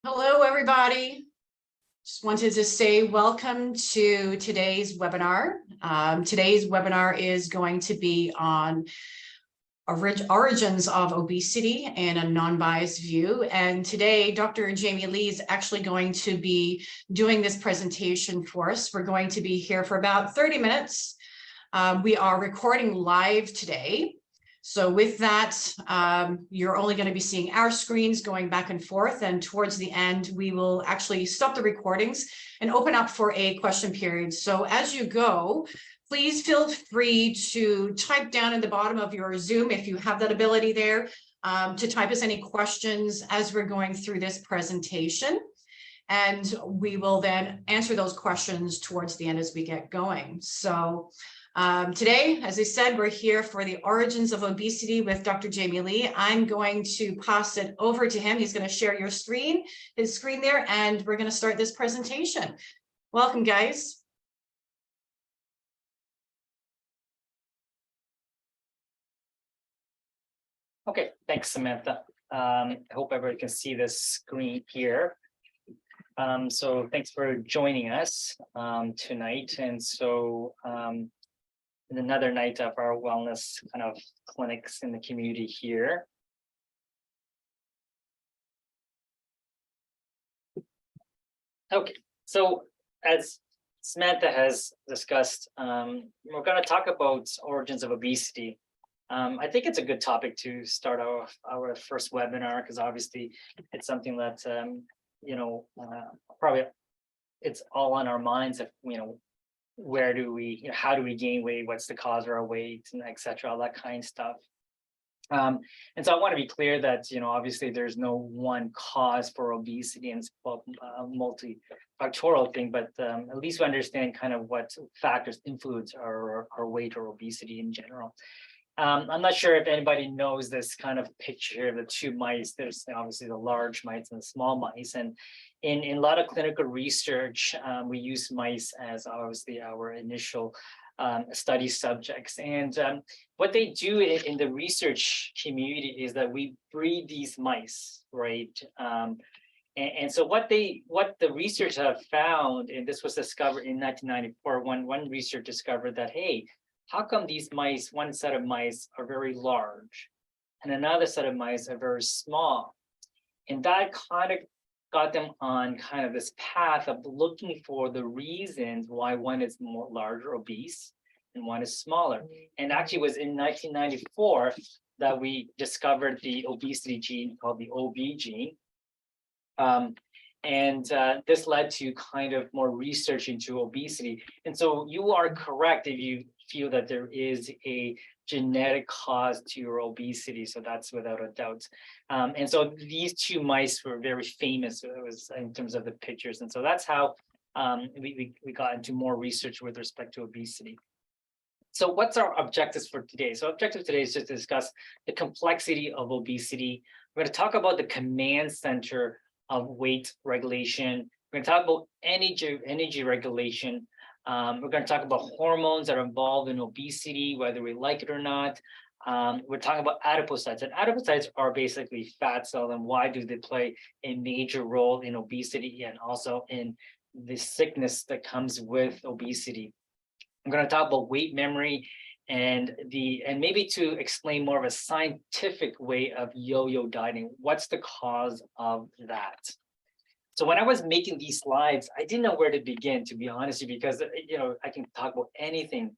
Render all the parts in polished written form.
Hello, everybody. Just wanted to say welcome to today's webinar. Today's webinar is going to be on origins of obesity and a non-biased view. And today, Dr. Jamie Lee is actually going to be doing this presentation for us. We're going to be here for about 30 minutes. We are recording live today. So with that, you're only going to be seeing our screens going back and forth. And towards the end, we will actually stop the recordings and open up for a question period. So as you go, please feel free to type down in the bottom of your Zoom, if you have that ability there, to type us any questions as we're going through this presentation. And we will then answer those questions towards the end as we get going. So today, as I said, we're here for the origins of obesity with Dr. Jamie Lee. I'm going to pass it over to him. He's going to share his screen there, and we're going to start this presentation. Welcome, guys. Okay, thanks, Samantha. I hope everybody can see this screen here. So thanks for joining us tonight. And so another night of our wellness kind of clinics in the community here. Okay, so as Samantha has discussed, we're going to talk about origins of obesity. I think it's a good topic to start our first webinar, because obviously it's something that, probably it's all on our minds of, where do we, how do we gain weight? What's the cause of our weight, and et cetera, all that kind of stuff. And so I want to be clear that, obviously there's no one cause for obesity, and it's a multifactorial thing, but at least we understand kind of what factors influence our weight or obesity in general. I'm not sure if anybody knows this kind of picture of the two mice. There's obviously the large mice and the small mice. And in a lot of clinical research, we use mice as obviously our initial study subjects. And what they do in the research community is that we breed these mice, right? And so what the research have found, and this was discovered in 1994, one researcher discovered that, hey, how come these mice, one set of mice are very large and another set of mice are very small? And that kind of got them on kind of this path of looking for the reasons why one is more larger, obese, and one is smaller. And actually it was in 1994 that we discovered the obesity gene called the OB gene. This led to kind of more research into obesity. And so you are correct if you feel that there is a genetic cause to your obesity. So that's without a doubt. And so these two mice were very famous. It was in terms of the pictures. And so that's how we got into more research with respect to obesity. So what's our objectives for today? So objective today is just to discuss the complexity of obesity. We're going to talk about the command center of weight regulation. We're going to talk about energy regulation. We're going to talk about hormones that are involved in obesity, whether we like it or not. We're talking about adipocytes, and adipocytes are basically fat cells, and why do they play a major role in obesity and also in the sickness that comes with obesity. I'm going to talk about weight memory and maybe to explain more of a scientific way of yo-yo dieting. What's the cause of that? So when I was making these slides, I didn't know where to begin, to be honest with you, because I can talk about anything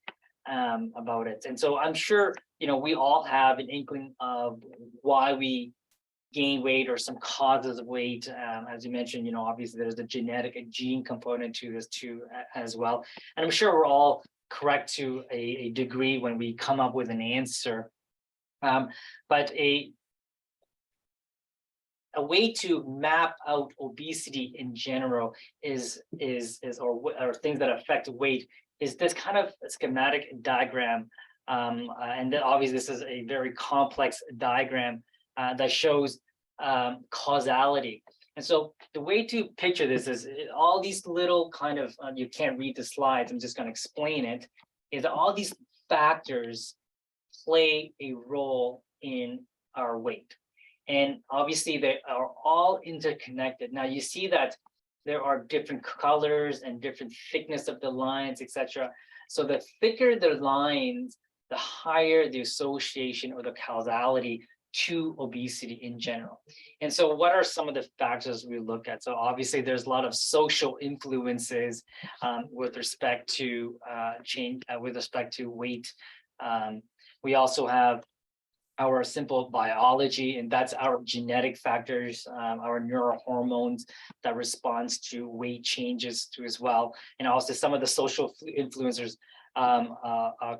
about it. And so I'm sure we all have an inkling of why we gain weight or some causes of weight. As you mentioned, obviously there's a gene component to this too as well. And I'm sure we're all correct to a degree when we come up with an answer. But a way to map out obesity in general or things that affect weight is this kind of schematic diagram. And obviously this is a very complex diagram that shows causality. And so the way to picture this is all these little kind of, you can't read the slides, I'm just going to explain it, is that all these factors play a role in our weight. And obviously they are all interconnected. Now you see that there are different colors and different thickness of the lines, etc. So the thicker the lines, the higher the association or the causality to obesity in general. And so what are some of the factors we look at? So obviously there's a lot of social influences with respect to change, with respect to weight. We also have our simple biology, and that's our genetic factors, our neurohormones that responds to weight changes too as well. And also some of the social influencers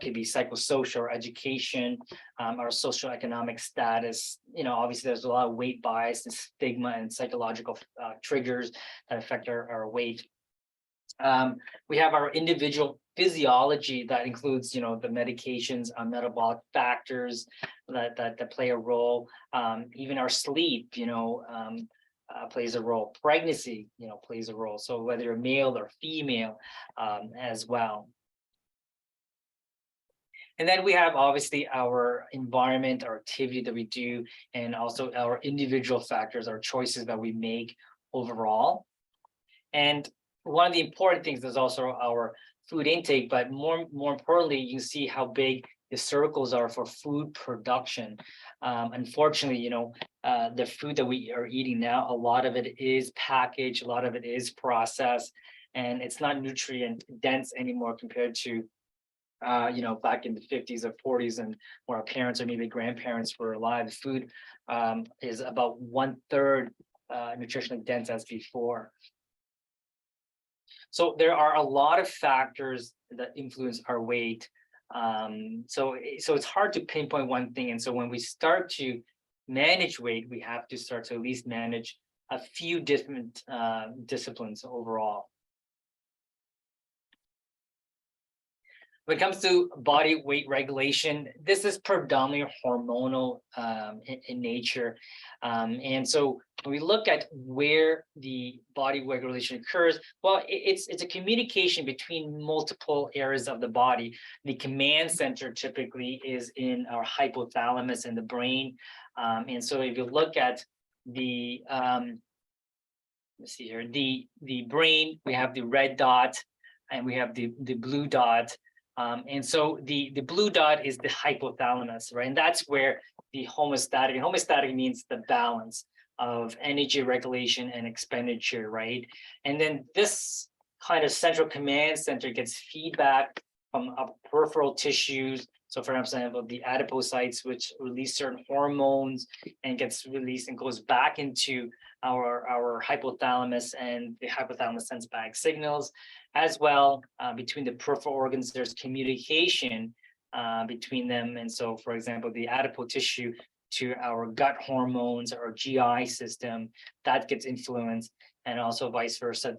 could be psychosocial or education, our socioeconomic status. Obviously there's a lot of weight bias and stigma and psychological triggers that affect our weight. We have our individual physiology that includes, the medications, metabolic factors that play a role. Even our sleep, plays a role. Pregnancy, plays a role. So whether you're male or female, as well. And then we have obviously our environment, our activity that we do, and also our individual factors, our choices that we make overall. And one of the important things is also our food intake, but more importantly, you see how big the circles are for food production. Unfortunately, the food that we are eating now, a lot of it is packaged, a lot of it is processed, and it's not nutrient dense anymore compared to back in the 50s or 40s, and when our parents or maybe grandparents were alive. Food is about 1/3 nutritionally dense as before. So there are a lot of factors that influence our weight. So it's hard to pinpoint one thing. And so when we start to manage weight, we have to start to at least manage a few different disciplines overall. When it comes to body weight regulation, this is predominantly hormonal in nature. And so when we look at where the body weight regulation occurs, well, it's a communication between multiple areas of the body. The command center typically is in our hypothalamus in the brain. And so if you look at the, let's see here, the brain, we have the red dot and we have the blue dot. And so the blue dot is the hypothalamus, right? And that's where the homeostatic, and homeostatic means the balance of energy regulation and expenditure, right? And then this kind of central command center gets feedback from peripheral tissues. So for example, the adipocytes, which release certain hormones and gets released and goes back into our hypothalamus, and the hypothalamus sends back signals as well. Between the peripheral organs, there's communication between them. And so, for example, the adipose tissue to our gut hormones or GI system, that gets influenced, and also vice versa.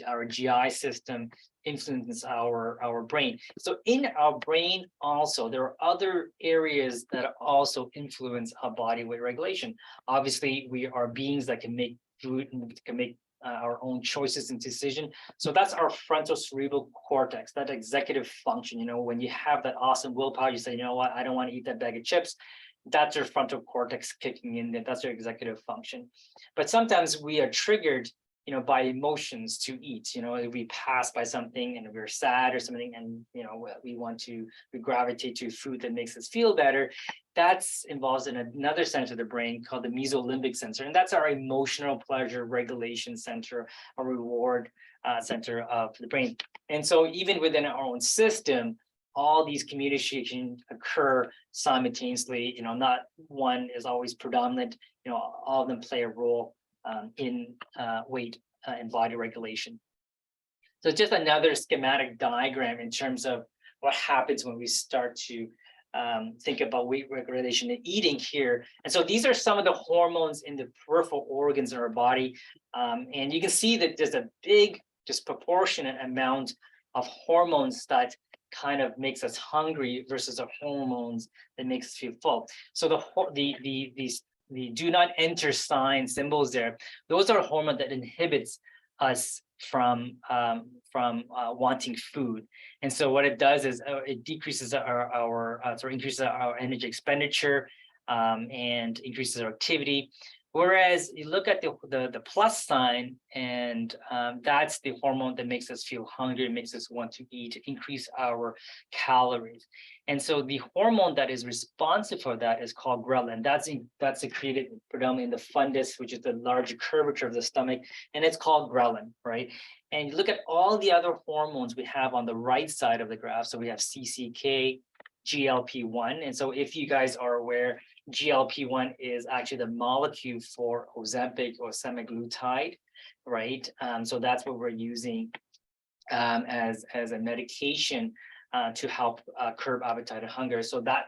Our GI system influences our brain. So in our brain also, there are other areas that also influence our body weight regulation. Obviously, we are beings that can make food and can make our own choices and decision. So that's our frontal cerebral cortex, that executive function. When you have that awesome willpower, you say, you know what, I don't want to eat that bag of chips. That's your frontal cortex kicking in. That's your executive function. But sometimes we are triggered, by emotions to eat. If we pass by something and we're sad or something, and we gravitate to food that makes us feel better. That's involved in another center of the brain called the mesolimbic center, and that's our emotional pleasure regulation center, a reward center of the brain. And so even within our own system, all these communications occur simultaneously. Not one is always predominant. All of them play a role in weight and body regulation. So just another schematic diagram in terms of what happens when we start to think about weight regulation and eating here. And so these are some of the hormones in the peripheral organs in our body. And you can see that there's a big disproportionate amount of hormones that kind of makes us hungry versus the hormones that makes us feel full. So the do not enter sign symbols there, those are hormones that inhibits us from wanting food. And so what it does is it decreases increases our energy expenditure, and increases our activity. Whereas you look at the plus sign, and that's the hormone that makes us feel hungry, makes us want to eat, increase our calories. And so the hormone that is responsive for that is called ghrelin. That's secreted predominantly in the fundus, which is the large curvature of the stomach, and it's called ghrelin, right? And you look at all the other hormones we have on the right side of the graph. So we have CCK, GLP-1. And so if you guys are aware, GLP-1 is actually the molecule for Ozempic or semaglutide, right? So that's what we're using as a medication to help curb appetite and hunger. So that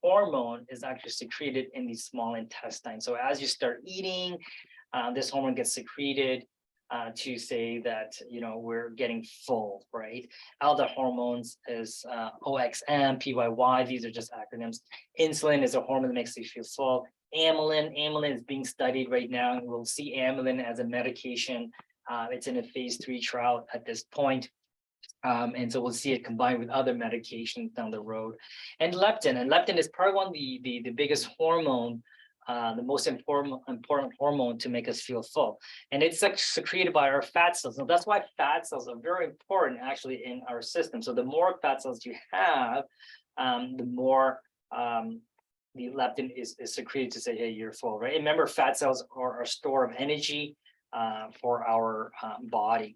hormone is actually secreted in the small intestine. So as you start eating, this hormone gets secreted to say that, you know, we're getting full, right? Other hormones is OXM, PYY, these are just acronyms. Insulin is a hormone that makes you feel full. Amylin is being studied right now, and we'll see amylin as a medication. It's in a phase 3 trial at this point. And so we'll see it combined with other medications down the road. And leptin is probably one of the biggest hormone, the most important hormone to make us feel full. And it's secreted by our fat cells. Now that's why fat cells are very important actually in our system. So the more fat cells you have, the more the leptin is secreted to say, hey, you're full, right? And remember, fat cells are a store of energy for our body.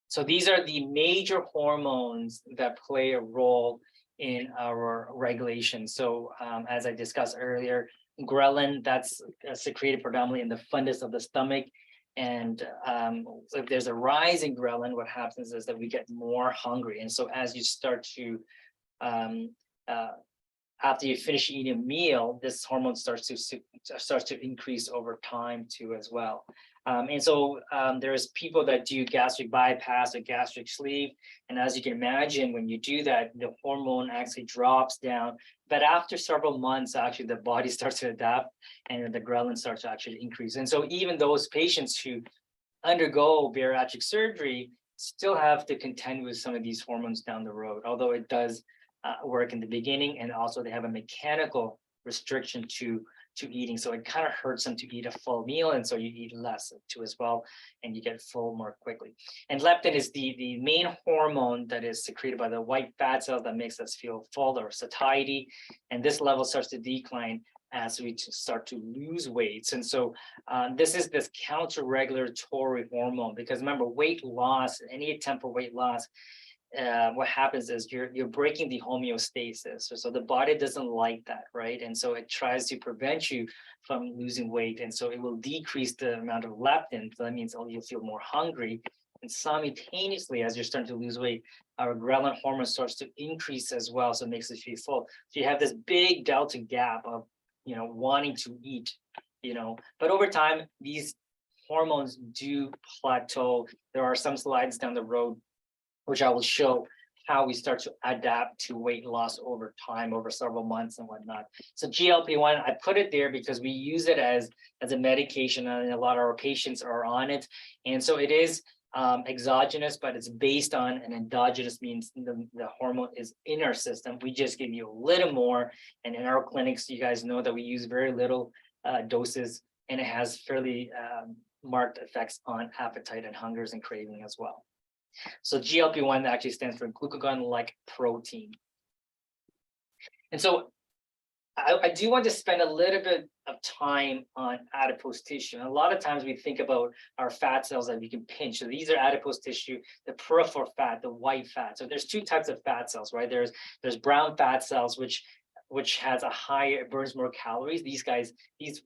So these are the major hormones that play a role in our regulation. So as I discussed earlier, ghrelin, that's secreted predominantly in the fundus of the stomach. And if there's a rise in ghrelin, what happens is that we get more hungry. And so as you start to, after you finish eating a meal, this hormone starts to increase over time too as well. And so there's people that do gastric bypass or gastric sleeve. And as you can imagine, when you do that, the hormone actually drops down. But after several months, actually, the body starts to adapt and the ghrelin starts to actually increase. And so even those patients who undergo bariatric surgery still have to contend with some of these hormones down the road, although it does work in the beginning. And also they have a mechanical restriction to eating. So it kind of hurts them to eat a full meal. And so you eat less too as well, and you get full more quickly. And leptin is the main hormone that is secreted by the white fat cells that makes us feel full or satiety. And this level starts to decline as we start to lose weights. And so this is this counter-regulatory hormone, because remember, weight loss, any attempt for weight loss, what happens is you're breaking the homeostasis. So the body doesn't like that, right? And so it tries to prevent you from losing weight. And so it will decrease the amount of leptin. So that means you'll feel more hungry. And simultaneously, as you're starting to lose weight, our ghrelin hormone starts to increase as well. So it makes us feel full. So you have this big delta gap of, you know, wanting to eat, you know, but over time, these hormones do plateau. There are some slides down the road which I will show how we start to adapt to weight loss over time, over several months and whatnot. So GLP-1, I put it there because we use it as a medication, and a lot of our patients are on it. And so it is exogenous, but it's based on an endogenous, means the hormone is in our system. We just give you a little more. And in our clinics, you guys know that we use very little doses, and it has fairly marked effects on appetite and hungers and craving as well. So GLP-1 actually stands for glucagon-like protein. And so I do want to spend a little bit of time on adipose tissue. And a lot of times we think about our fat cells that we can pinch. So these are adipose tissue, the peripheral fat, the white fat. So there's two types of fat cells, right? There's brown fat cells, which has a higher, it burns more calories. These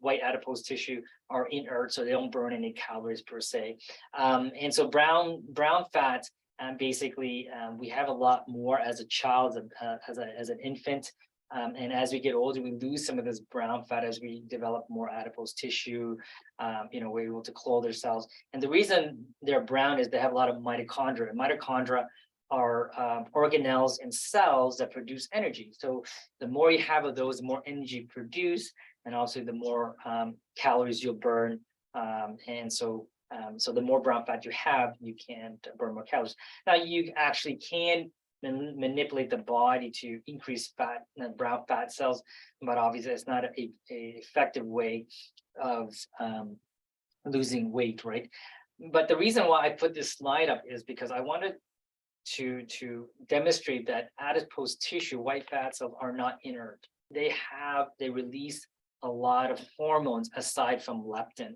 white adipose tissue are inert, so they don't burn any calories per se. And so brown fat, basically, we have a lot more as a child, as an infant. And as we get older, we lose some of this brown fat as we develop more adipose tissue. You know, we're able to clothe ourselves. And the reason they're brown is they have a lot of mitochondria. Mitochondria are organelles and cells that produce energy. So the more you have of those, the more energy produced, and also the more calories you'll burn. And so the more brown fat you have, you can burn more calories. Now you actually can manipulate the body to increase fat and brown fat cells, but obviously it's not a effective way of losing weight, right? But the reason why I put this slide up is because I wanted to demonstrate that adipose tissue, white fat cells, are not inert. They release a lot of hormones aside from leptin,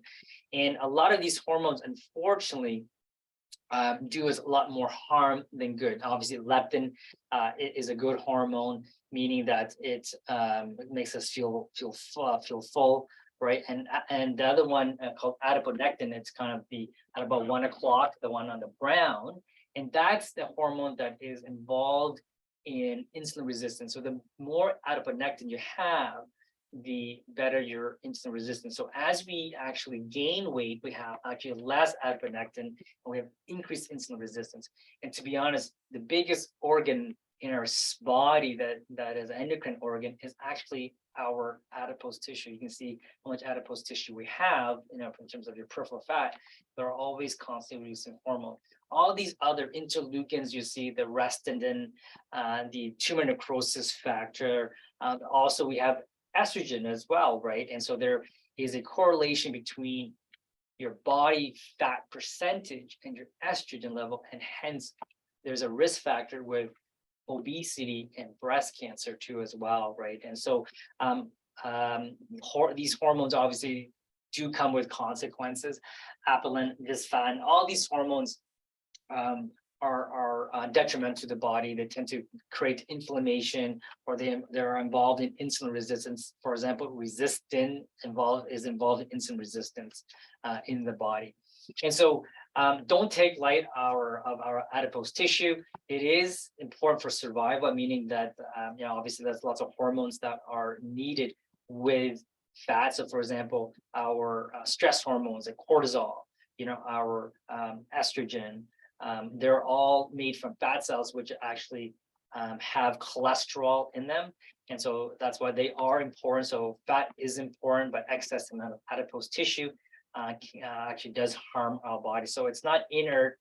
and a lot of these hormones, unfortunately, do us a lot more harm than good. Obviously, leptin is a good hormone, meaning that it makes us feel full, right? And the other one called adiponectin, it's kind of at about 1 o'clock, the one on the brown, and that's the hormone that is involved in insulin resistance. So the more adiponectin you have, the better your insulin resistance. So as we actually gain weight, we have actually less adiponectin, and we have increased insulin resistance. And to be honest, the biggest organ in our body that is an endocrine organ is actually our adipose tissue. You can see how much adipose tissue we have, in terms of your peripheral fat. They're always constantly releasing hormone. All these other interleukins, you see the restindin, the tumor necrosis factor. Also, we have estrogen as well, right? And so there is a correlation between your body fat percentage and your estrogen level, and hence there's a risk factor with obesity and breast cancer too as well, right? And so these hormones obviously do come with consequences. Apelin, vispan, all these hormones are detrimental to the body. They tend to create inflammation, or they're involved in insulin resistance. For example, resistin is involved in insulin resistance in the body. And so don't take light of our adipose tissue. It is important for survival, meaning that obviously there's lots of hormones that are needed with fat. So for example, our stress hormones like cortisol, our estrogen, they're all made from fat cells, which actually have cholesterol in them. And so that's why they are important. So fat is important, but excess amount of adipose tissue actually does harm our body. So it's not inert.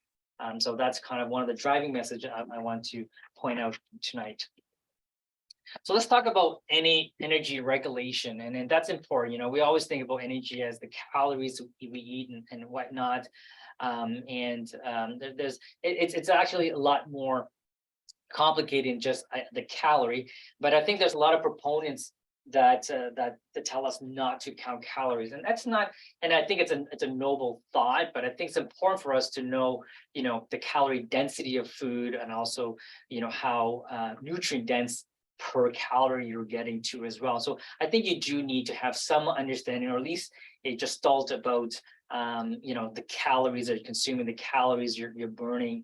So that's kind of one of the driving messages I want to point out tonight. So let's talk about energy regulation, and that's important. We always think about energy as the calories we eat and whatnot. It's actually a lot more complicated than just the calorie. But I think there's a lot of proponents that tell us not to count calories, and that's not. And I think it's a noble thought, but I think it's important for us to know, the calorie density of food, and also, how nutrient dense per calorie you're getting to as well. So I think you do need to have some understanding, or at least a gestalt about the calories that you're consuming, the calories you're burning,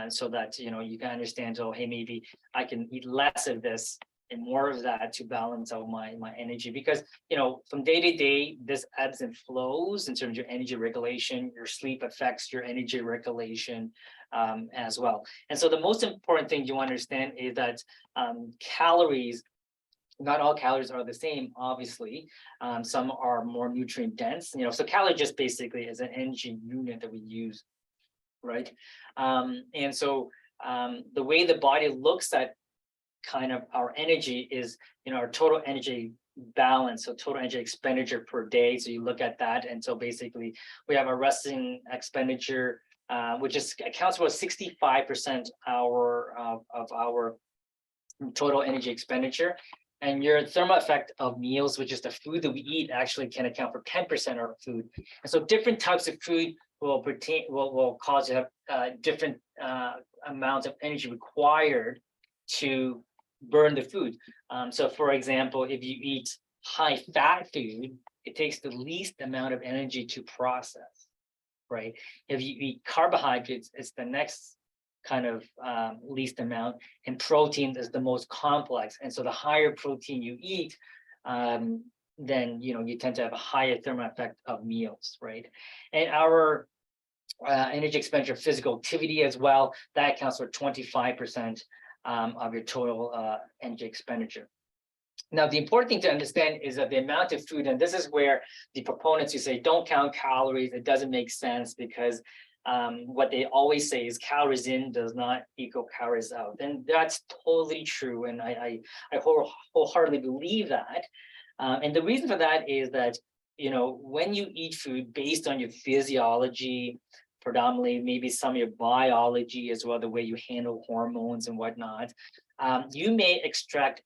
so that you can understand, oh, hey, maybe I can eat less of this and more of that to balance out my energy. Because from day to day, this ebbs and flows in terms of your energy regulation. Your sleep affects your energy regulation as well. And so the most important thing you want to understand is that calories, not all calories are the same, obviously. Some are more nutrient dense. So calorie just basically is an energy unit that we use, right? And so the way the body looks at kind of our energy is, our total energy balance, so total energy expenditure per day. So you look at that, and so basically we have a resting expenditure, which accounts for 65% of our total energy expenditure. And your thermal effect of meals, which is the food that we eat, actually can account for 10% of our food. And so different types of food will cause you to have different amounts of energy required to burn the food. So for example, if you eat high fat food, it takes the least amount of energy to process, right? If you eat carbohydrates, it's the next kind of least amount, and protein is the most complex. And so the higher protein you eat, then you tend to have a higher thermal effect of meals, right? And our energy expenditure, physical activity as well, that accounts for 25% of your total energy expenditure. Now, the important thing to understand is that the amount of food, and this is where the proponents who say don't count calories, it doesn't make sense because what they always say is calories in does not equal calories out. And that's totally true. And I wholeheartedly believe that. And the reason for that is that, when you eat food based on your physiology, predominantly maybe some of your biology as well, the way you handle hormones and whatnot, you may extract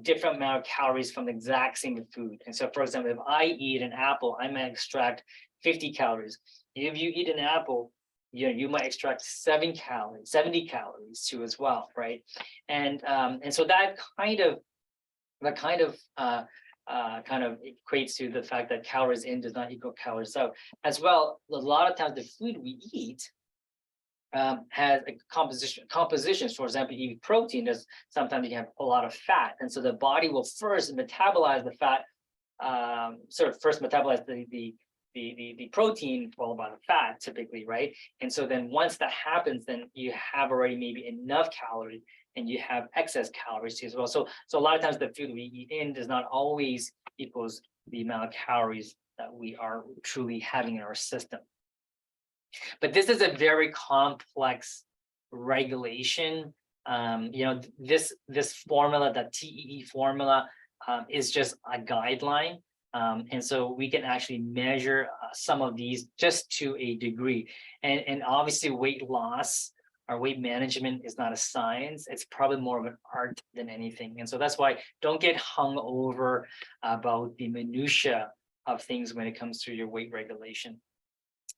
different amount of calories from the exact same food. And so, for example, if I eat an apple, I might extract 50 calories. If you eat an apple, you might extract 70 calories too as well, right? And so that kind of equates to the fact that calories in does not equal calories out. As well, a lot of times the food we eat has a compositions. For example, you eat protein, there's sometimes you have a lot of fat. And so the body will first metabolize the fat, first metabolize the protein followed by the fat typically, right? And so then once that happens, then you have already maybe enough calories and you have excess calories as well. So a lot of times the food we eat in does not always equals the amount of calories that we are truly having in our system. But this is a very complex regulation. This formula, the TEE formula, is just a guideline. And so we can actually measure some of these just to a degree. And obviously weight loss or weight management is not a science. It's probably more of an art than anything. And so that's why don't get hung over about the minutia of things when it comes to your weight regulation.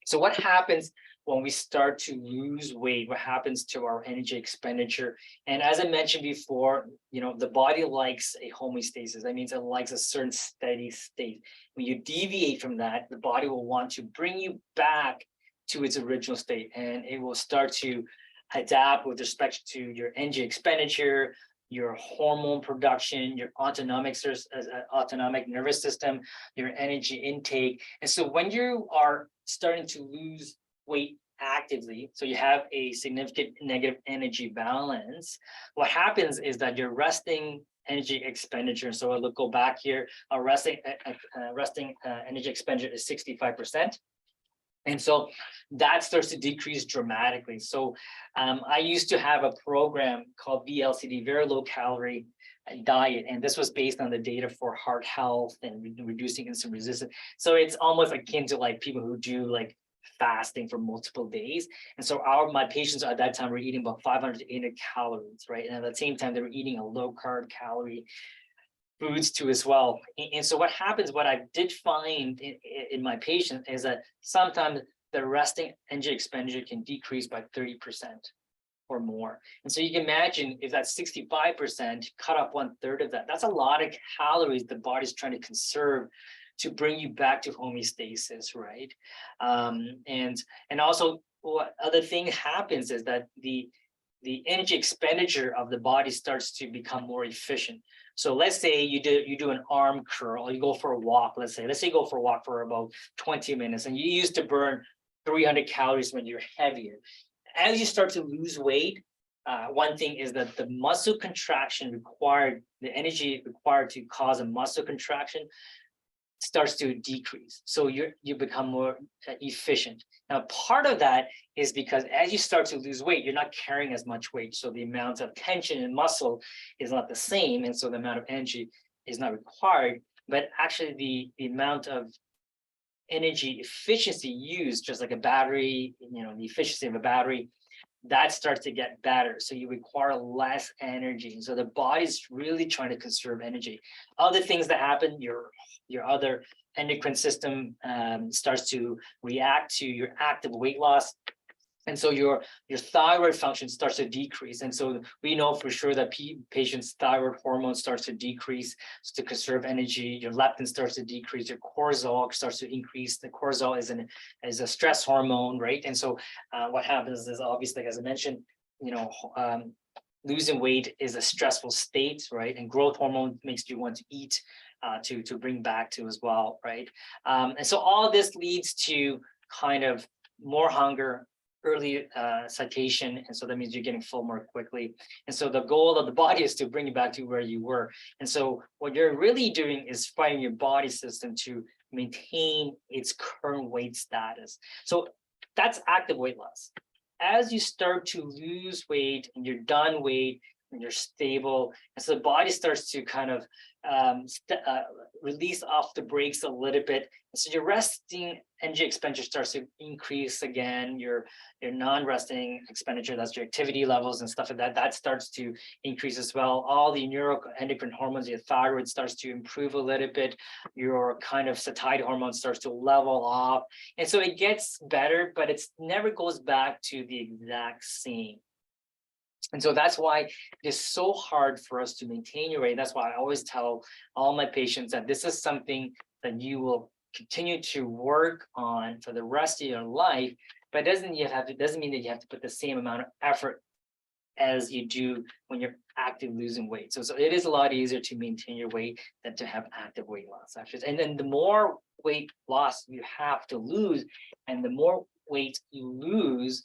So what happens when we start to lose weight? What happens to our energy expenditure? And as I mentioned before, the body likes a homeostasis. That means it likes a certain steady state. When you deviate from that, the body will want to bring you back to its original state, and it will start to adapt with respect to your energy expenditure, your hormone production, your autonomic nervous system, your energy intake. And so when you are starting to lose weight actively, so you have a significant negative energy balance, what happens is that your resting energy expenditure, so I'll go back here, our resting energy expenditure is 65%. And so that starts to decrease dramatically. So I used to have a program called VLCD, very low calorie diet. And this was based on the data for heart health and reducing insulin resistance. So it's almost akin to like people who do like fasting for multiple days. And so my patients at that time were eating about 500 to 800 calories, right? And at the same time, they were eating a low carb calorie foods too as well. And so what I did find in my patients is that sometimes the resting energy expenditure can decrease by 30% or more. And so you can imagine if that's 65%, cut off 1/3 of that, that's a lot of calories the body's trying to conserve to bring you back to homeostasis, right? And also what other thing happens is that the energy expenditure of the body starts to become more efficient. So let's say you do an arm curl, or you go for a walk, let's say you go for a walk for about 20 minutes, and you used to burn 300 calories when you're heavier. As you start to lose weight, one thing is that the muscle contraction required, the energy required to cause a muscle contraction starts to decrease. So you become more efficient. Now, part of that is because as you start to lose weight, you're not carrying as much weight. So the amount of tension in muscle is not the same. And so the amount of energy is not required, but actually the amount of energy efficiency used, just like a battery, the efficiency of a battery, that starts to get better. So you require less energy. And so the body's really trying to conserve energy. Other things that happen, your other endocrine system starts to react to your active weight loss. And so your thyroid function starts to decrease. And so we know for sure that patients' thyroid hormone starts to decrease to conserve energy. Your leptin starts to decrease. Your cortisol starts to increase. The cortisol is a stress hormone, right? And so what happens is obviously, as I mentioned, losing weight is a stressful state, right? And growth hormone makes you want to eat to bring back to as well, right? And so all this leads to kind of more hunger, early satiation, and so that means you're getting full more quickly. And so the goal of the body is to bring you back to where you were. And so what you're really doing is fighting your body system to maintain its current weight status. So that's active weight loss. As you start to lose weight and you're done weight and you're stable, and so the body starts to kind of release off the brakes a little bit. So your resting energy expenditure starts to increase again. Your non-resting expenditure, that's your activity levels and stuff like that, that starts to increase as well. All the neuroendocrine hormones, your thyroid starts to improve a little bit. Your kind of satiety hormone starts to level off. And so it gets better, but it never goes back to the exact same. And so that's why it is so hard for us to maintain your weight. That's why I always tell all my patients that this is something that you will continue to work on for the rest of your life, but it doesn't mean that you have to put the same amount of effort as you do when you're active losing weight. So it is a lot easier to maintain your weight than to have active weight loss, actually. And then the more weight loss you have to lose, and the more weight you lose,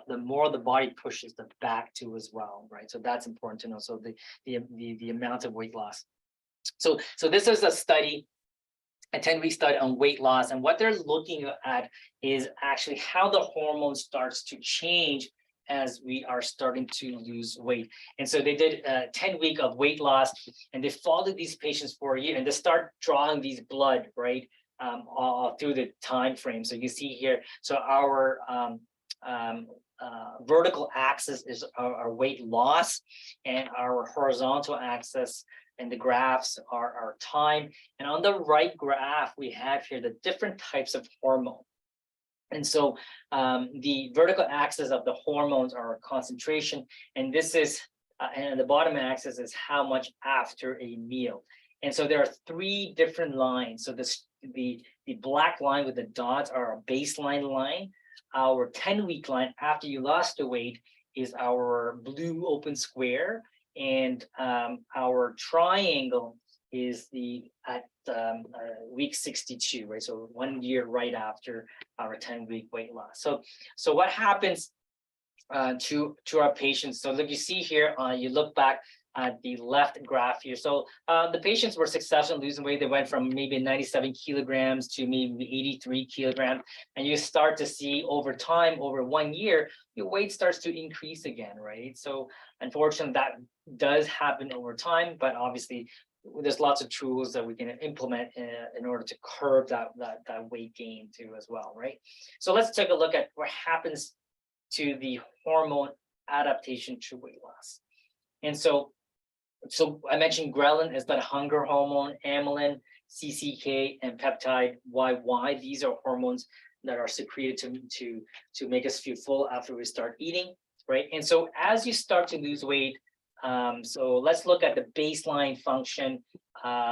the more the body pushes the back to as well, right? So that's important to know. So the amount of weight loss. So this is a study, a 10-week study on weight loss, and what they're looking at is actually how the hormone starts to change as we are starting to lose weight. And so they did a 10-week of weight loss, and they followed these patients for a year, and they start drawing these blood, right, all through the time frame. So you see here, so our vertical axis is our weight loss, and our horizontal axis and the graphs are our time. And on the right graph, we have here the different types of hormone. And so the vertical axis of the hormones are concentration, and this is, and the bottom axis is how much after a meal. And so there are three different lines. So the black line with the dots are a baseline line. Our 10-week line after you lost the weight is our blue open square, and our triangle is at week 62, right? So 1 year right after our 10-week weight loss. So what happens to our patients? So look, you see here, you look back at the left graph here. So the patients were successful in losing weight. They went from maybe 97 kilograms to maybe 83 kilograms. And you start to see over time, over 1 year, your weight starts to increase again, right? So unfortunately, that does happen over time, but obviously there's lots of tools that we can implement in order to curb that weight gain too as well, right? So let's take a look at what happens to the hormone adaptation to weight loss. And so I mentioned ghrelin is that hunger hormone, amylin, CCK, and peptide YY. These are hormones that are secreted to make us feel full after we start eating, right? And so as you start to lose weight, so let's look at the baseline function.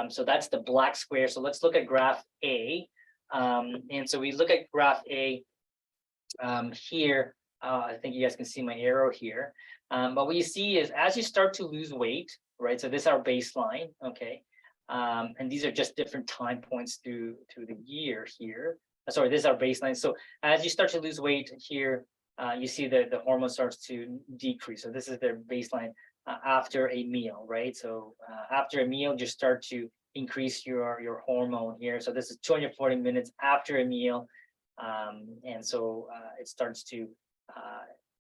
So that's the black square. So let's look at graph A. And so we look at graph A here. I think you guys can see my arrow here. But what you see is as you start to lose weight, right? So this is our baseline, okay? And these are just different time points through the year here. Sorry, this is our baseline. So as you start to lose weight here, you see that the hormone starts to decrease. So this is their baseline after a meal, right? So after a meal, you start to increase your hormone here. So this is 240 minutes after a meal. And so it starts to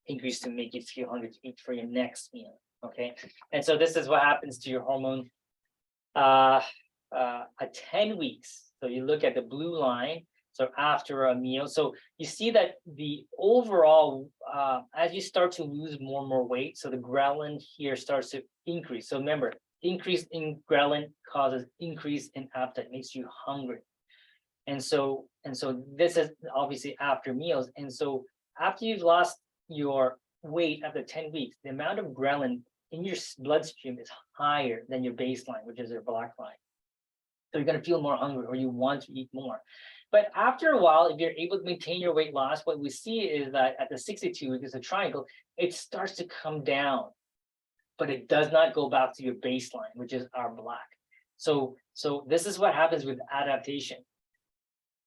increase to make you feel hungry to eat for your next meal, okay? And so this is what happens to your hormone at 10 weeks. So you look at the blue line, so after a meal. So you see that the overall, as you start to lose more and more weight, so the ghrelin here starts to increase. So remember, increase in ghrelin causes increase in appetite, makes you hungry. And so this is obviously after meals. And so after you've lost your weight after 10 weeks, the amount of ghrelin in your bloodstream is higher than your baseline, which is your black line. So you're going to feel more hungry, or you want to eat more. But after a while, if you're able to maintain your weight loss, what we see is that at the 62 weeks, the triangle, it starts to come down, but it does not go back to your baseline, which is our black. So this is what happens with adaptation.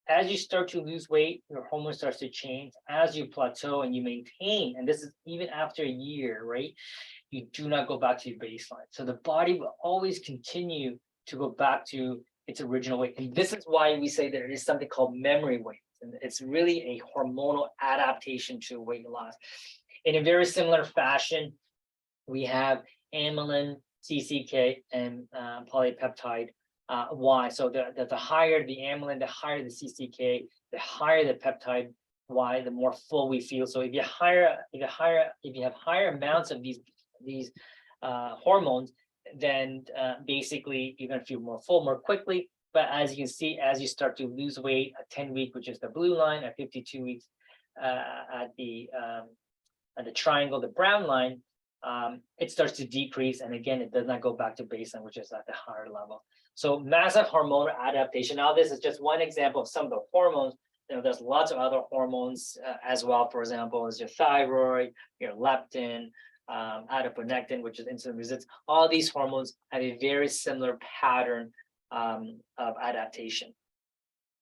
As you start to lose weight, your hormone starts to change. As you plateau and you maintain, and this is even after a year, right? You do not go back to your baseline. So the body will always continue to go back to its original weight. And this is why we say there is something called memory weight. And it's really a hormonal adaptation to weight loss. In a very similar fashion, we have amylin, CCK, and polypeptide Y. So the higher the amylin, the higher the CCK, the higher the peptide Y, the more full we feel. So if you have higher amounts of these hormones, then basically you're going to feel more full more quickly. But as you can see, as you start to lose weight at 10 weeks, which is the blue line, at 52 weeks, at the triangle, the brown line, it starts to decrease. And again, it does not go back to baseline, which is at the higher level. So massive hormonal adaptation. Now, this is just one example of some of the hormones. There's lots of other hormones as well. For example, is your thyroid, your leptin, adiponectin, which is insulin resistance. All these hormones have a very similar pattern of adaptation.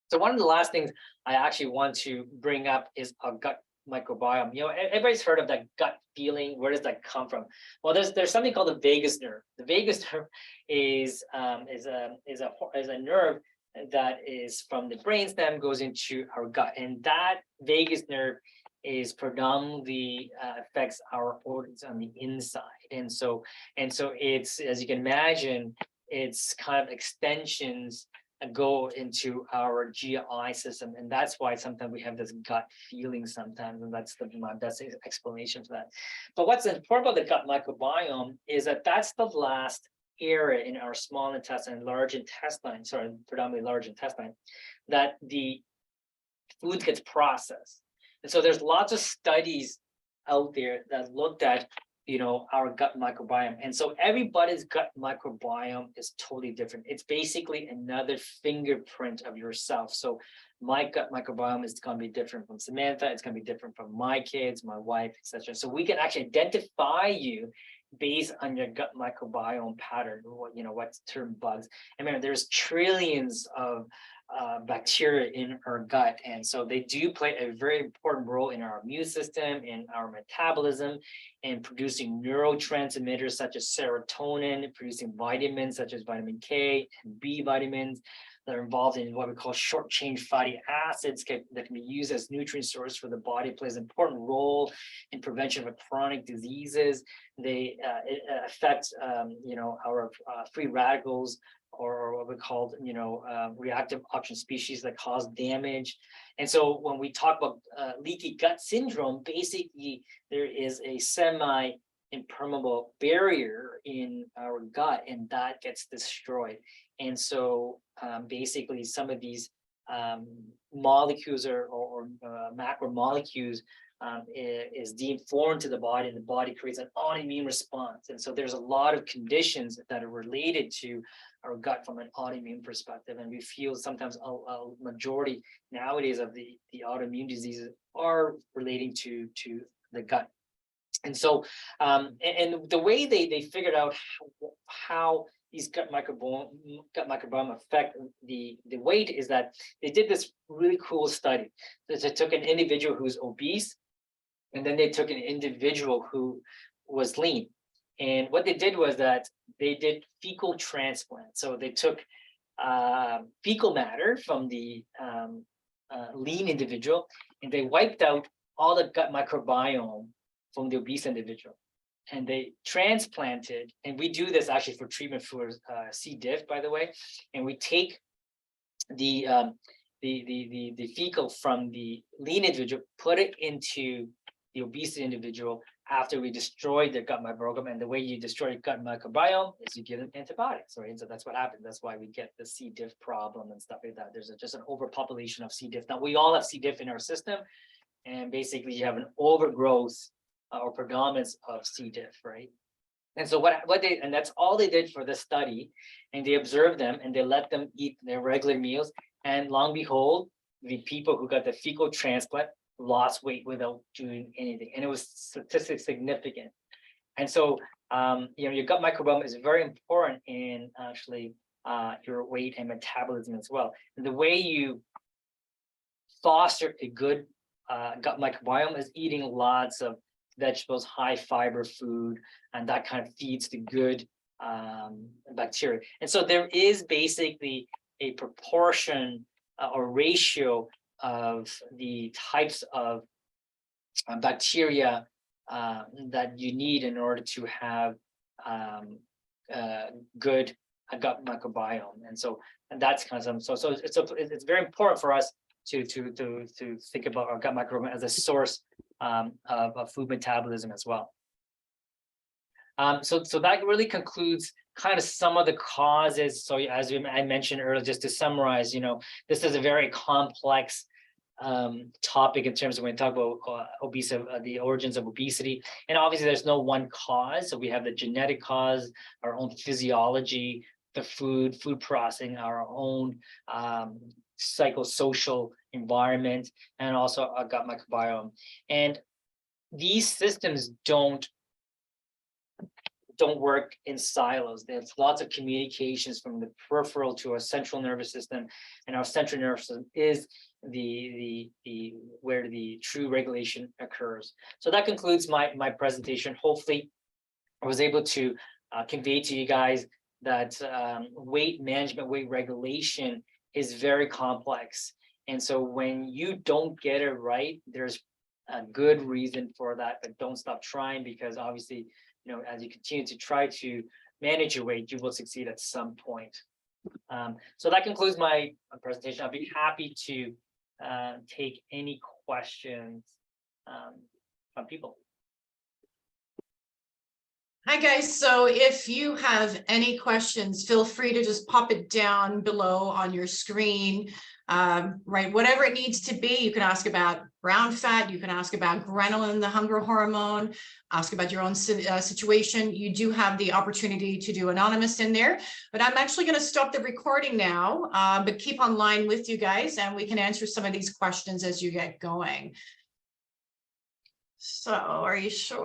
So one of the last things I actually want to bring up is a gut microbiome. Everybody's heard of that gut feeling. Where does that come from? Well, there's something called the vagus nerve. The vagus nerve is a nerve that is from the brainstem, goes into our gut, and that vagus nerve is predominantly affects our organs on the inside. And so it's, as you can imagine, it's kind of extensions go into our GI system, and that's why sometimes we have this gut feeling sometimes, and that's my best explanation for that. But what's important about the gut microbiome is that that's the last area in our small intestine, predominantly large intestine, that the food gets processed. And so there's lots of studies out there that looked at our gut microbiome. And so everybody's gut microbiome is totally different. It's basically another fingerprint of yourself. So my gut microbiome is going to be different from Samantha. It's going to be different from my kids, my wife, etc. So we can actually identify you based on your gut microbiome pattern, what's termed bugs. And remember, there's trillions of bacteria in our gut, and so they do play a very important role in our immune system, in our metabolism, and producing neurotransmitters such as serotonin, producing vitamins such as vitamin K and B vitamins that are involved in what we call short chain fatty acids that can be used as nutrient source for the body. It plays an important role in prevention of chronic diseases. They affect our free radicals, or what we call, reactive oxygen species that cause damage. And so when we talk about leaky gut syndrome, basically there is a semi-impermeable barrier in our gut, and that gets destroyed. And so basically some of these molecules or macromolecules is deemed foreign to the body, and the body creates an autoimmune response. And so there's a lot of conditions that are related to our gut from an autoimmune perspective, and we feel sometimes a majority nowadays of the autoimmune diseases are relating to the gut. And so and the way they figured out how these gut microbiome affect the weight is that they did this really cool study. They took an individual who's obese, and then they took an individual who was lean. And what they did was that they did fecal transplant. So they took fecal matter from the lean individual, and they wiped out all the gut microbiome from the obese individual. And they transplanted, and we do this actually for treatment for C. diff, by the way. And we take the fecal from the lean individual, put it into the obese individual after we destroyed their gut microbiome. And the way you destroy your gut microbiome is you give them antibiotics, right? And so that's what happens. That's why we get the C. diff problem and stuff like that. There's just an overpopulation of C. diff. Now, we all have C. diff in our system, and basically you have an overgrowth or predominance of C. diff, right? And so and that's all they did for the study, and they observed them and they let them eat their regular meals. And long behold, the people who got the fecal transplant lost weight without doing anything, and it was statistically significant. And so your gut microbiome is very important in actually your weight and metabolism as well. And the way you foster a good gut microbiome is eating lots of vegetables, high fiber food, and that kind of feeds the good bacteria. And so there is basically a proportion or ratio the types of bacteria that you need in order to have good gut microbiome. And that's kind of so it's very important for us to think about our gut microbiome as a source of food metabolism as well. So that really concludes kind of some of the causes. So as I mentioned earlier, just to summarize, this is a very complex topic in terms of when we talk about obesity, the origins of obesity. And obviously there's no one cause. So we have the genetic cause, our own physiology, the food processing, our own psychosocial environment, and also our gut microbiome. And these systems don't work in silos. There's lots of communications from the peripheral to our central nervous system, and our central nervous system is the where the true regulation occurs. So that concludes my presentation. Hopefully I was able to convey to you guys that weight management, weight regulation is very complex. And so when you don't get it right, there's a good reason for that, but don't stop trying, because obviously, as you continue to try to manage your weight, you will succeed at some point. So that concludes my presentation. I'll be happy to take any questions from people. Hi guys, so if you have any questions, feel free to just pop it down below on your screen. Right, whatever it needs to be. You can ask about brown fat, you can ask about ghrelin, the hunger hormone, ask about your own situation. You do have the opportunity to do anonymous in there, but I'm actually going to stop the recording now, but keep online with you guys, and we can answer some of these questions as you get going. So are you sure?